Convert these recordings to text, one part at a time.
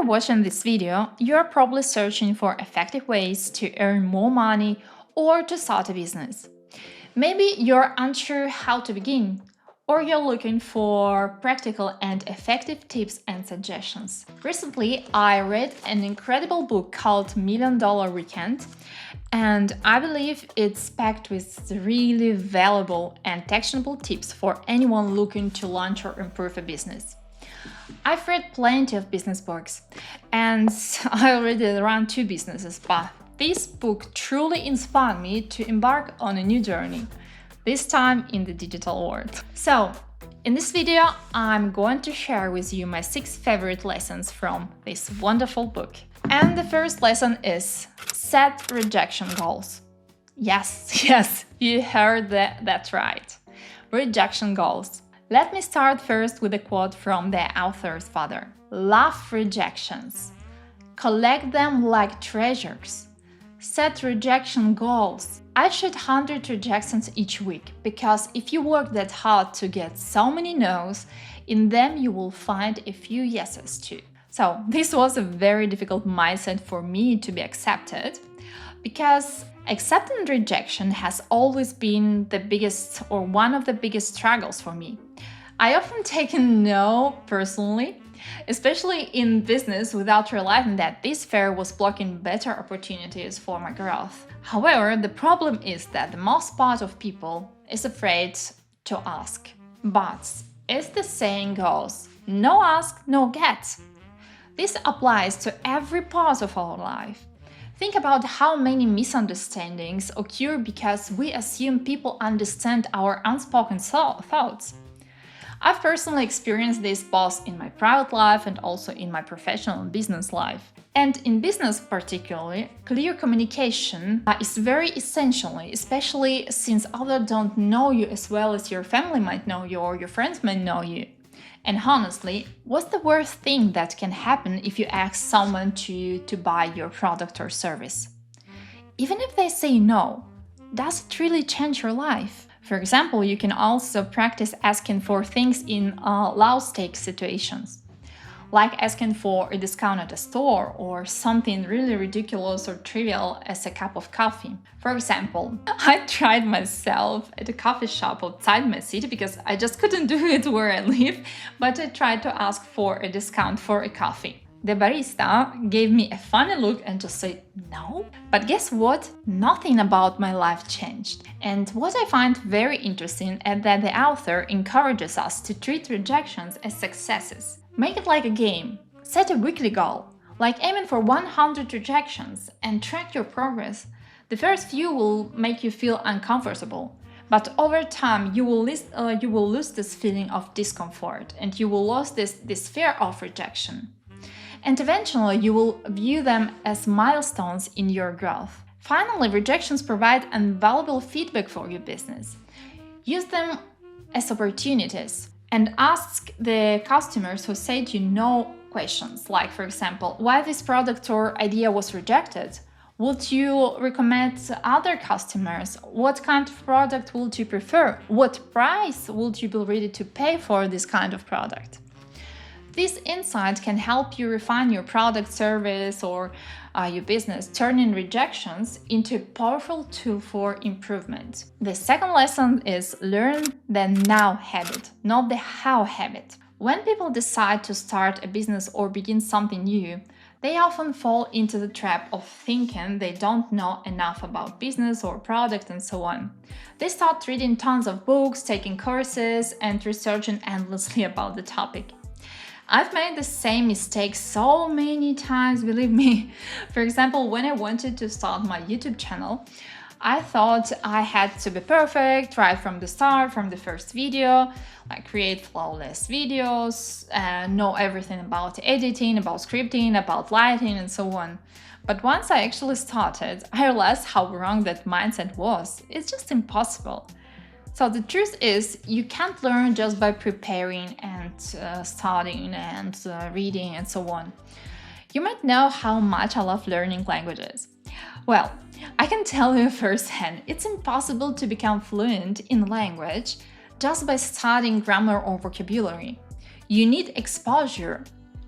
you're watching this video, you're probably searching for effective ways to earn more money or to start a business. Maybe you're unsure how to begin, or you're looking for practical and effective tips and suggestions. Recently, I read an incredible book called Million Dollar Weekend, and I believe it's packed with really valuable and actionable tips for anyone looking to launch or improve a business. I've read plenty of business books, and I already run 2 businesses, but this book truly inspired me to embark on a new journey, this time in the digital world. So, in this video, I'm going to share with you my 6 favorite lessons from this wonderful book. And the first lesson is set rejection goals. Yes, you heard that's right. Rejection goals. Let me start first with a quote from the author's father. Love rejections. Collect them like treasures. Set rejection goals. I shoot 100 rejections each week because if you work that hard to get so many no's, in them you will find a few yeses too. So this was a very difficult mindset for me to be accepted because accepting rejection has always been the biggest or one of the biggest struggles for me. I often take a no personally, especially in business, without realizing that this fear was blocking better opportunities for my growth. However, the problem is that the most part of people is afraid to ask. But as the saying goes, no ask, no get. This applies to every part of our life. Think about how many misunderstandings occur because we assume people understand our unspoken thoughts. I've personally experienced this both in my private life and also in my professional and business life. And in business particularly, clear communication is very essential, especially since others don't know you as well as your family might know you or your friends might know you. And honestly, what's the worst thing that can happen if you ask someone to buy your product or service? Even if they say no, does it really change your life? For example, you can also practice asking for things in low-stakes situations, like asking for a discount at a store or something really ridiculous or trivial as a cup of coffee. For example, I tried myself at a coffee shop outside my city because I just couldn't do it where I live, but I tried to ask for a discount for a coffee. The barista gave me a funny look and just said no. But guess what? Nothing about my life changed. And what I find very interesting is that the author encourages us to treat rejections as successes. Make it like a game. Set a weekly goal, like aiming for 100 rejections, and track your progress. The first few will make you feel uncomfortable, but over time you will lose this feeling of discomfort and you will lose this fear of rejection. And eventually you will view them as milestones in your growth. Finally, rejections provide invaluable feedback for your business. Use them as opportunities and ask the customers who said you no questions, like for example, why this product or idea was rejected? Would you recommend other customers? What kind of product would you prefer? What price would you be ready to pay for this kind of product? This insight can help you refine your product, service, or your business, turning rejections into a powerful tool for improvement. The second lesson is learn the now habit, not the how habit. When people decide to start a business or begin something new, they often fall into the trap of thinking they don't know enough about business or product and so on. They start reading tons of books, taking courses, and researching endlessly about the topic. I've made the same mistake so many times, believe me. For example, when I wanted to start my YouTube channel, I thought I had to be perfect right from the start, from the first video, like create flawless videos, know everything about editing, about scripting, about lighting, and so on. But once I actually started, I realized how wrong that mindset was. It's just impossible. So the truth is, you can't learn just by preparing and studying and reading and so on. You might know how much I love learning languages. Well, I can tell you firsthand, it's impossible to become fluent in language just by studying grammar or vocabulary. You need exposure.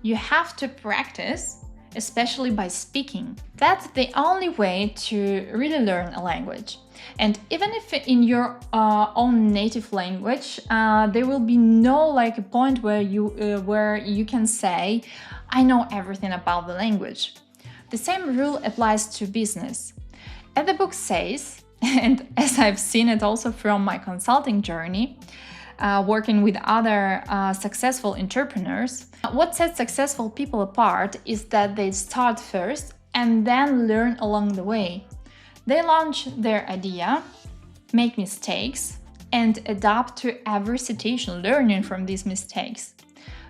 you have to practice, especially by speaking. That's the only way to really learn a language. And even if in your own native language, there will be no like a point where you can say, I know everything about the language. The same rule applies to business. As the book says, and as I've seen it also from my consulting journey, working with other successful entrepreneurs, what sets successful people apart is that they start first and then learn along the way. They launch their idea, make mistakes, and adapt to every situation, learning from these mistakes.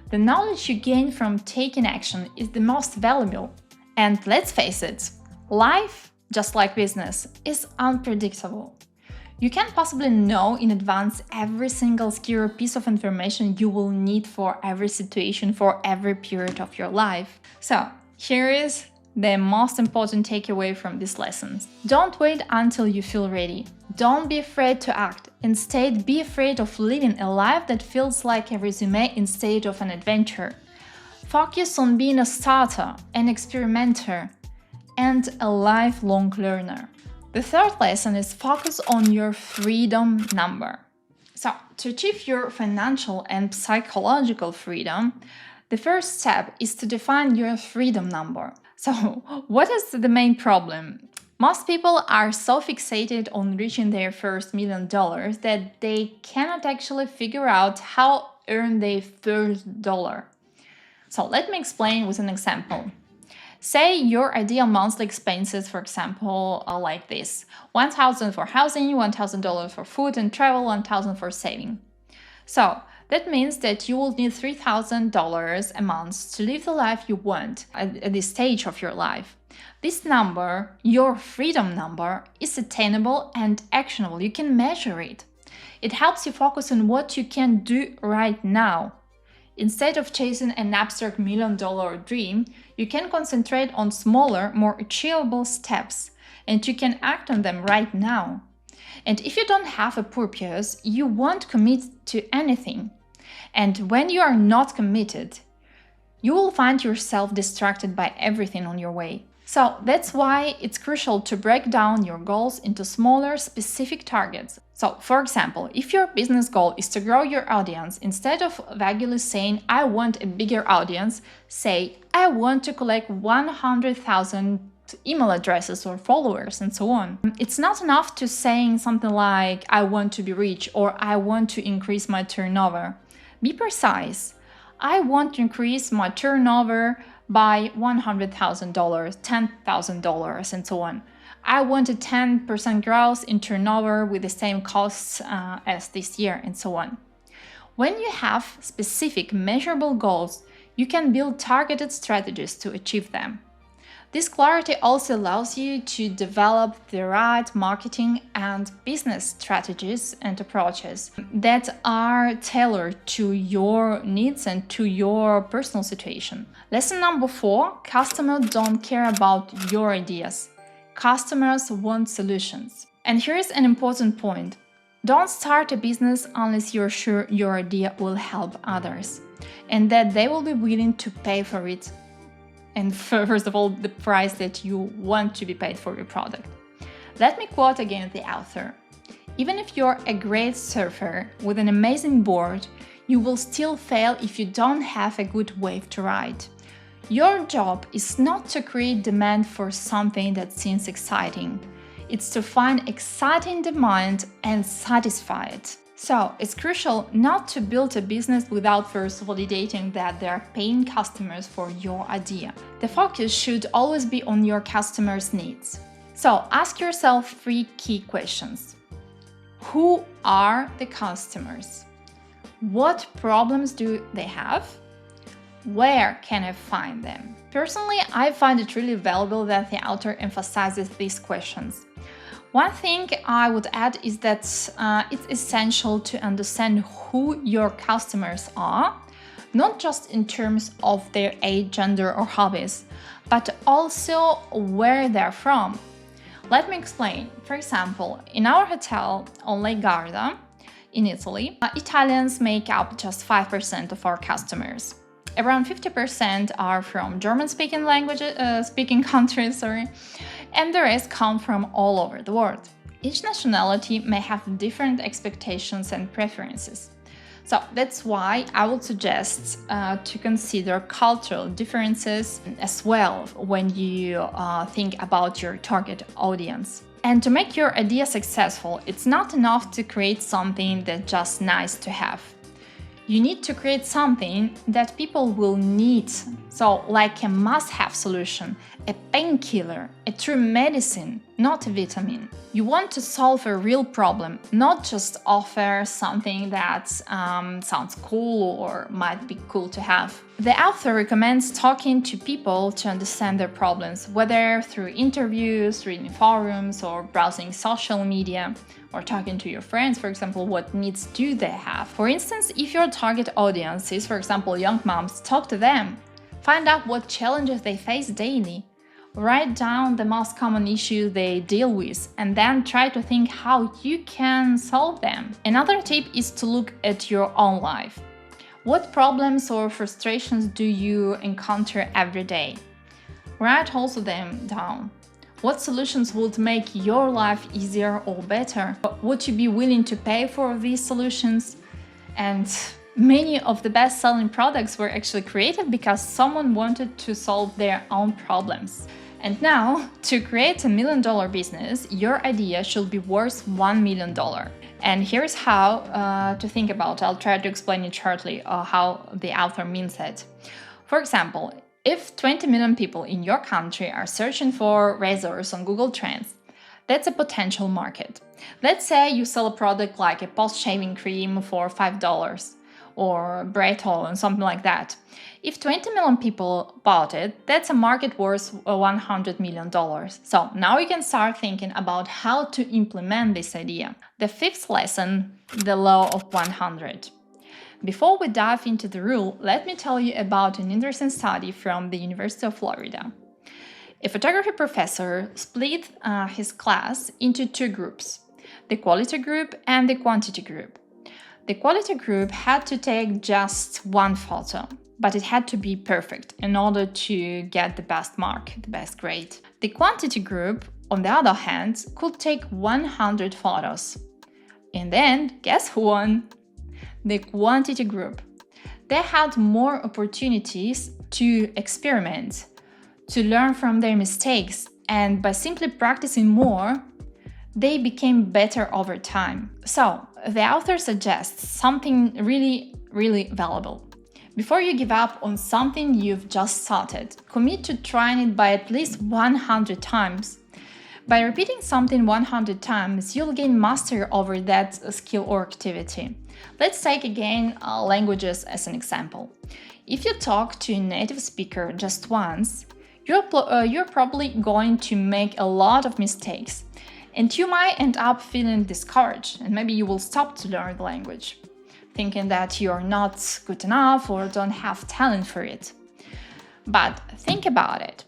The knowledge you gain from taking action is the most valuable. And let's face it, life, just like business, is unpredictable. You can't possibly know in advance every single skill or piece of information you will need for every situation, for every period of your life. So, here is the most important takeaway from these lessons. Don't wait until you feel ready. Don't be afraid to act. Instead, be afraid of living a life that feels like a resume instead of an adventure. Focus on being a starter, an experimenter, and a lifelong learner. The third lesson is focus on your freedom number. So, to achieve your financial and psychological freedom, the first step is to define your freedom number. So, what is the main problem? Most people are so fixated on reaching their first $1 million that they cannot actually figure out how to earn their first dollar. So, let me explain with an example. Say your ideal monthly expenses, for example, are like this: $1,000 for housing, $1,000 for food and travel, $1,000 for saving. So that means that you will need $3,000 a month to live the life you want at this stage of your life. This number, your freedom number, is attainable and actionable. You can measure it. It helps you focus on what you can do right now. Instead of chasing an abstract $1 million dream, you can concentrate on smaller, more achievable steps, and you can act on them right now. And if you don't have a purpose, you won't commit to anything. And when you are not committed, you will find yourself distracted by everything on your way. So that's why it's crucial to break down your goals into smaller, specific targets. So, for example, if your business goal is to grow your audience, instead of vaguely saying, I want a bigger audience, say, I want to collect 100,000 email addresses or followers and so on. It's not enough to saying something like, I want to be rich or I want to increase my turnover. Be precise. I want to increase my turnover by $100,000, $10,000, and so on. I want a 10% growth in turnover with the same costs as this year, and so on. When you have specific, measurable goals, you can build targeted strategies to achieve them. This clarity also allows you to develop the right marketing and business strategies and approaches that are tailored to your needs and to your personal situation. Lesson number 4, customers don't care about your ideas. Customers want solutions. And here's an important point. Don't start a business unless you're sure your idea will help others and that they will be willing to pay for it. And first of all, the price that you want to be paid for your product. Let me quote again the author. Even if you're a great surfer with an amazing board, you will still fail if you don't have a good wave to ride. Your job is not to create demand for something that seems exciting. It's to find exciting demand and satisfy it. So, it's crucial not to build a business without first validating that there are paying customers for your idea. The focus should always be on your customers' needs. So, ask yourself 3 key questions. Who are the customers? What problems do they have? Where can I find them? Personally, I find it really valuable that the author emphasizes these questions. One thing I would add is that it's essential to understand who your customers are, not just in terms of their age, gender, or hobbies, but also where they're from. Let me explain. For example, in our hotel on Lake Garda in Italy, Italians make up just 5% of our customers. Around 50% are from German-speaking speaking countries, and the rest come from all over the world. Each nationality may have different expectations and preferences. So that's why I would suggest to consider cultural differences as well when you think about your target audience. And to make your idea successful, it's not enough to create something that's just nice to have. You need to create something that people will need, so like a must-have solution, a painkiller, a true medicine, not a vitamin. You want to solve a real problem, not just offer something that sounds cool or might be cool to have. The author recommends talking to people to understand their problems, whether through interviews, reading forums, or browsing social media, or talking to your friends, for example, what needs do they have. For instance, if your target audience is, for example, young moms, talk to them. Find out what challenges they face daily. Write down the most common issues they deal with and then try to think how you can solve them. Another tip is to look at your own life. What problems or frustrations do you encounter every day? Write also them down. What solutions would make your life easier or better? Would you be willing to pay for these solutions? And many of the best-selling products were actually created because someone wanted to solve their own problems. And now, to create $1 million business, your idea should be worth $1 million. And here's how to think about it. I'll try to explain it shortly how the author means it. For example, if 20 million people in your country are searching for razors on Google Trends, that's a potential market. Let's say you sell a product like a post-shaving cream for $5 or braid oil and something like that. If 20 million people bought it, that's a market worth $100 million. So now you can start thinking about how to implement this idea. The fifth lesson, the law of 100. Before we dive into the rule, let me tell you about an interesting study from the University of Florida. A photography professor split his class into two groups, the quality group and the quantity group. The quality group had to take just one photo, but it had to be perfect in order to get the best mark, the best grade. The quantity group, on the other hand, could take 100 photos. And then, guess who won? The quantity group. They had more opportunities to experiment, to learn from their mistakes, and by simply practicing more, they became better over time. So, the author suggests something really valuable. Before you give up on something you've just started, commit to trying it by at least 100 times. By repeating something 100 times, you'll gain mastery over that skill or activity. Let's take again languages as an example. If you talk to a native speaker just once, you're probably going to make a lot of mistakes, and you might end up feeling discouraged, and maybe you will stop to learn the language, thinking that you're not good enough or don't have talent for it. But think about it.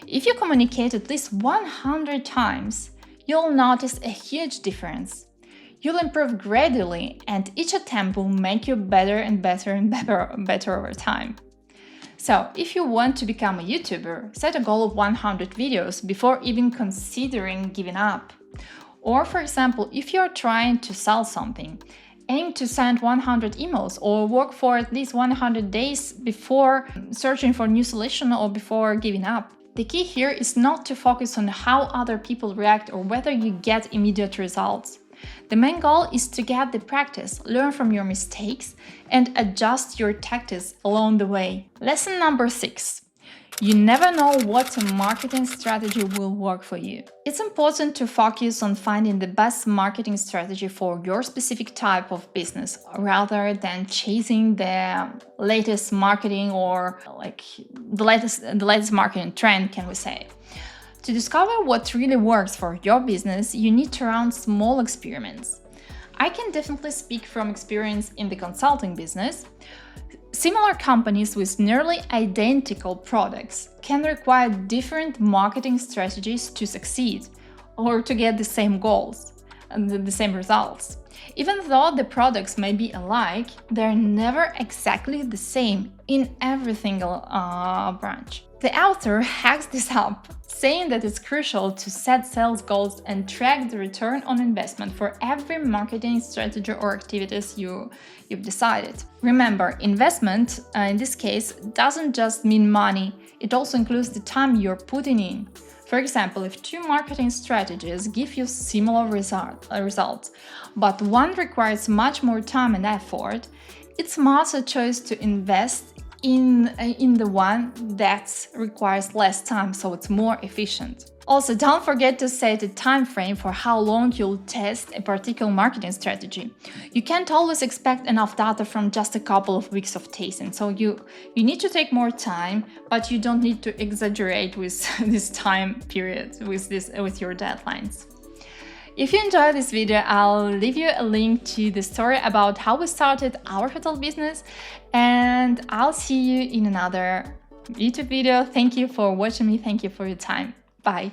If you communicate at least 100 times, you'll notice a huge difference. You'll improve gradually, and each attempt will make you better and better over time. So, if you want to become a YouTuber, set a goal of 100 videos before even considering giving up. Or, for example, if you're trying to sell something, aim to send 100 emails or work for at least 100 days before searching for a new solution or before giving up. The key here is not to focus on how other people react or whether you get immediate results. The main goal is to get the practice, learn from your mistakes, and adjust your tactics along the way. Lesson number 6. You never know what marketing strategy will work for you. It's important to focus on finding the best marketing strategy for your specific type of business rather than chasing the latest marketing or the latest marketing trend, can we say. To discover what really works for your business, you need to run small experiments. I can definitely speak from experience in the consulting business. Similar companies with nearly identical products can require different marketing strategies to succeed or to get the same goals and the same results. Even though the products may be alike, they're never exactly the same in every single branch. The author hacks this up, saying that it's crucial to set sales goals and track the return on investment for every marketing strategy or activities you've decided. Remember, investment, in this case, doesn't just mean money, it also includes the time you're putting in. For example, if two marketing strategies give you similar results, but one requires much more time and effort, it's a smarter choice to invest in the one that requires less time, so it's more efficient. Also, don't forget to set a time frame for how long you'll test a particular marketing strategy. You can't always expect enough data from just a couple of weeks of testing, so you need to take more time, but you don't need to exaggerate with this time period, with your deadlines. If you enjoyed this video, I'll leave you a link to the story about how we started our hotel business, and I'll see you in another YouTube video. Thank you for watching me. Thank you for your time. Bye.